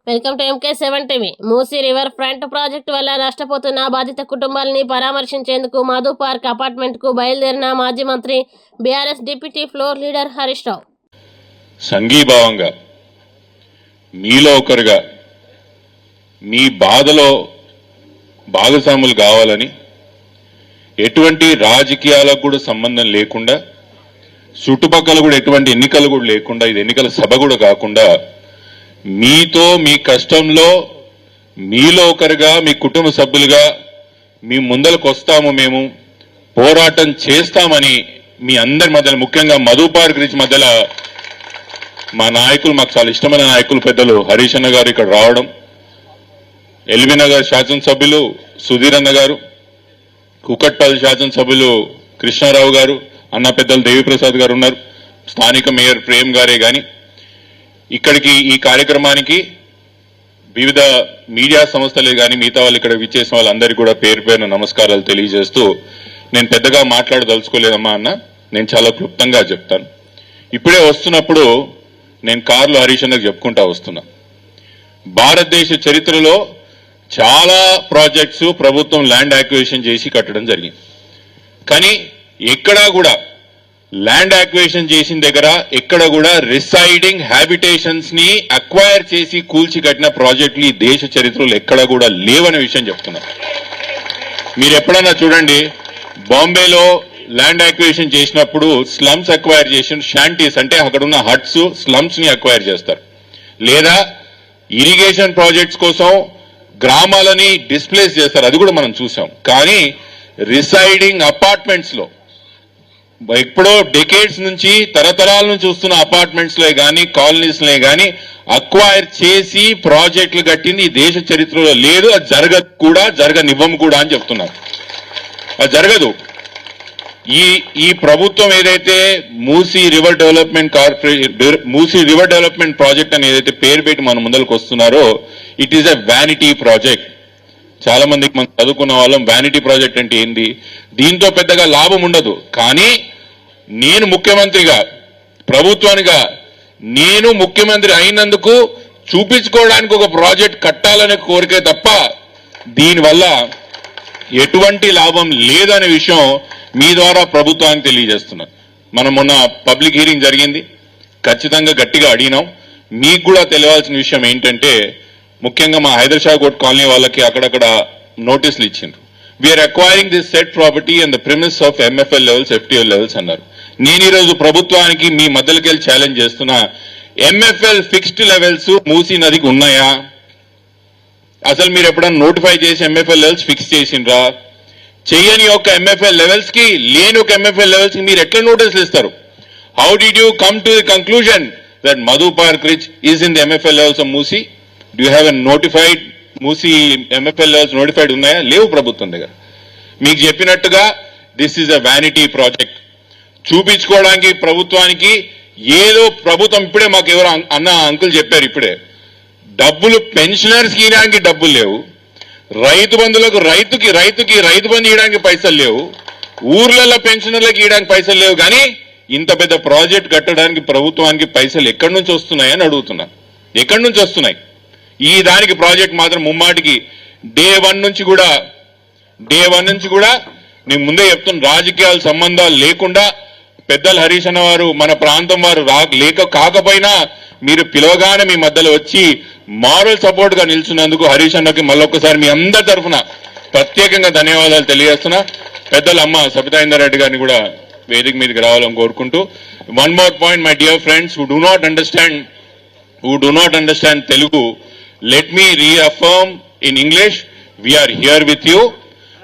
Welcome to MK7 TV. Musi river front project వల్ల నష్టపోతున్న బాధిత కుటుంబాలని పరామర్శించేందుకు మధు పార్క్ అపార్ట్మెంట్కు బయలుదేరిన మాజీ మంత్రి BRS deputy floor leader Harish Rao. సంఘీభావంగా మీలో ఒకరుగా మీ బాధలో భాగస్వాములు కావాలని, ఎటువంటి రాజకీయాలకు కూడా సంబంధం లేకుండా, చుట్టుపక్కల కూడా ఎటువంటి ఎన్నికలు కూడా లేకుండా, ఇది ఎన్నికల సభ కూడా కాకుండా, మీతో మీ కష్టంలో మీలో ఒకరుగా మీ కుటుంబ సభ్యులుగా మీ ముందరకు వస్తాము, మేము పోరాటం చేస్తామని మీ అందరి మధ్యలో, ముఖ్యంగా మధు పార్క్ రీచ్ మధ్యలో మా నాయకులు, మాకు చాలా ఇష్టమైన నాయకులు పెద్దలు హరీష్ అన్న గారు ఇక్కడ రావడం, ఎల్బీ నగర్ శాసనసభ్యులు సుధీర్ అన్న గారు, కుకట్పల్లి శాసనసభ్యులు కృష్ణారావు గారు, అన్న పెద్దలు దేవిప్రసాద్ గారు ఉన్నారు, స్థానిక మేయర్ ప్రేమ్ గారే కానీ ఇక్కడికి ఈ కార్యక్రమానికి వివిధ మీడియా సంస్థలే కానీ మిగతా వాళ్ళు ఇక్కడ విచ్చేసిన వాళ్ళందరికీ కూడా పేరు పేరున నమస్కారాలు తెలియజేస్తూ, నేను పెద్దగా మాట్లాడదలుచుకోలేదమ్మా అన్న, నేను చాలా క్లుప్తంగా చెప్తాను. ఇప్పుడే వస్తున్నప్పుడు నేను కారులో హరీష్ అన్నకు చెప్పుకుంటా వస్తున్నా, భారతదేశ చరిత్రలో చాలా ప్రాజెక్ట్స్ ప్రభుత్వం ల్యాండ్ యాక్విజిషన్ చేసి కట్టడం జరిగింది. కానీ ఎక్కడా కూడా ల్యాండ్ యాక్విజిషన్ చేసిన దగ్గర ఎక్కడ కూడా రిసైడింగ్ హ్యాబిటేషన్స్ ని అక్వైర్ చేసి కూల్చి కట్టిన ప్రాజెక్టులు ఈ దేశ చరిత్రలో ఎక్కడ కూడా లేవనే విషయం చెప్తున్నారు. మీరు ఎప్పుడన్నా చూడండి, బాంబేలో ల్యాండ్ యాక్విజిషన్ చేసినప్పుడు స్లమ్స్ అక్వైర్ చేసిన షాంటీస్ అంటే అక్కడ ఉన్న హట్స్, స్లమ్స్ ని అక్వైర్ చేస్తారు, లేదా ఇరిగేషన్ ప్రాజెక్ట్స్ కోసం గ్రామాలని డిస్ప్లేస్ చేస్తారు, అది కూడా మనం చూసాం. కానీ రిసైడింగ్ అపార్ట్మెంట్స్ లో ఎప్పుడో డెకేడ్స్ నుంచి తరతరాల నుంచి వస్తున్న అపార్ట్మెంట్స్ లో కానీ కాలనీస్ లో కానీ అక్వైర్ చేసి ప్రాజెక్టులు కట్టింది ఈ దేశ చరిత్రలో లేదు. అది జరగదు కూడా, జరగనివ్వం కూడా అని చెప్తున్నారు. అది జరగదు. ఈ ప్రభుత్వం ఏదైతే మూసీ రివర్ డెవలప్మెంట్ ప్రాజెక్ట్ అని ఏదైతే పేరు పెట్టి మన ముందరకు వస్తున్నారో, it is a vanity project. చాలా మందికి మనం చదువుకున్న వాళ్ళం వ్యానిటీ ప్రాజెక్ట్ అంటే ఏంది, దీంతో పెద్దగా లాభం ఉండదు. కానీ నేను ముఖ్యమంత్రిగా, ప్రభుత్వానిగా నేను ముఖ్యమంత్రి అయినందుకు చూపించుకోవడానికి ఒక ప్రాజెక్ట్ కట్టాలనే కోరికే తప్ప దీనివల్ల ఎటువంటి లాభం లేదనే విషయం మీ ద్వారా ప్రభుత్వానికి తెలియజేస్తున్నాను. మనం మొన్న పబ్లిక్ హీరింగ్ జరిగింది, ఖచ్చితంగా గట్టిగా అడిగినాం. మీకు కూడా తెలియాల్సిన విషయం ఏంటంటే, ముఖ్యంగా మా హైదరాబాద్ కోట్ కాలనీ వాళ్ళకి అక్కడక్కడ నోటీసులు ఇచ్చిండ్రు. We're acquiring this set property and the premise of MFL levels, FTL levels అన్నారు. నేను ఈరోజు ప్రభుత్వానికి మీ మధ్యలోకి వెళ్ళి ఛాలెంజ్ చేస్తున్నా, MFL ఫిక్స్డ్ లెవెల్స్ మూసీ నదికి ఉన్నాయా? అసలు మీరు ఎప్పుడన్నా నోటిఫై చేసి MFL లెవెల్స్ ఫిక్స్ చేసిండ్రా? చెయ్యని ఒక MFL లెవెల్స్ కి, లేని ఒక MFL లెవెల్స్ కి మీరు ఎట్లా నోటీసులు ఇస్తారు? How did you come to the conclusion that Madhu Park Ridge is in the MFL levels of Musi? Do you have a notified Musi MFL levels notified ఉన్నాయా? లేవు ప్రభుత్వం దగ్గర. మీకు చెప్పినట్టుగా this is a vanity project. చూపించుకోవడానికి ప్రభుత్వానికి ఏదో ప్రభుత్వం, ఇప్పుడే మాకు ఎవరు అంకుల్ చెప్పారు, ఇప్పుడే డబ్బులు పెన్షనర్స్కి ఇవ్వడానికి డబ్బులు లేవు, రైతు బంధువులకు రైతు బంధు ఇవ్వడానికి పైసలు లేవు, ఊర్లలో పెన్షనర్లకు ఇవ్వడానికి పైసలు లేవు. కానీ ఇంత పెద్ద ప్రాజెక్ట్ కట్టడానికి ప్రభుత్వానికి పైసలు ఎక్కడి నుంచి వస్తున్నాయని అడుగుతున్నా. ఎక్కడి నుంచి వస్తున్నాయి? ఈ దానికి ప్రాజెక్ట్ మాత్రం ముమ్మాటికి డే వన్ నుంచి కూడా నేను ముందే చెప్తున్నా, రాజకీయాల సంబంధాలు లేకుండా పెద్దలు హరీష్ అన్న వారు, మన ప్రాంతం వారు కాకపోయినా మీరు పిలవగానే మీ మధ్యలో వచ్చి మారల్ సపోర్ట్ గా నిల్చున్నందుకు హరీష్ అన్నకి మళ్ళొక్కసారి మీ అందరి తరఫున ప్రత్యేకంగా ధన్యవాదాలు తెలియజేస్తున్నా. పెద్దలు అమ్మ సబితా ఇందర్ రెడ్డి గారిని కూడా వేదిక మీదకి రావాలని కోరుకుంటూ, one more point my dear friends who do not understand Telugu, let me reaffirm in English, we are here with you,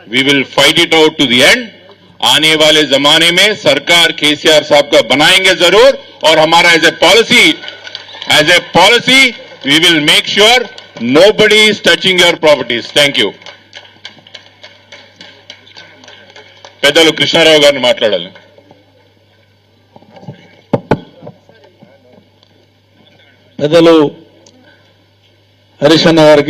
we will fight it out to the end. आने वाले जमाने में सरकार KCR साहब का बनाएंगे जरूर, और हमारा as a policy we will make sure nobody is touching your properties. Thank you. పెద్దలు కృష్ణారావు గారిని మాట్లాడాలి. పెద్దలు హరీష్ అన్న గారికి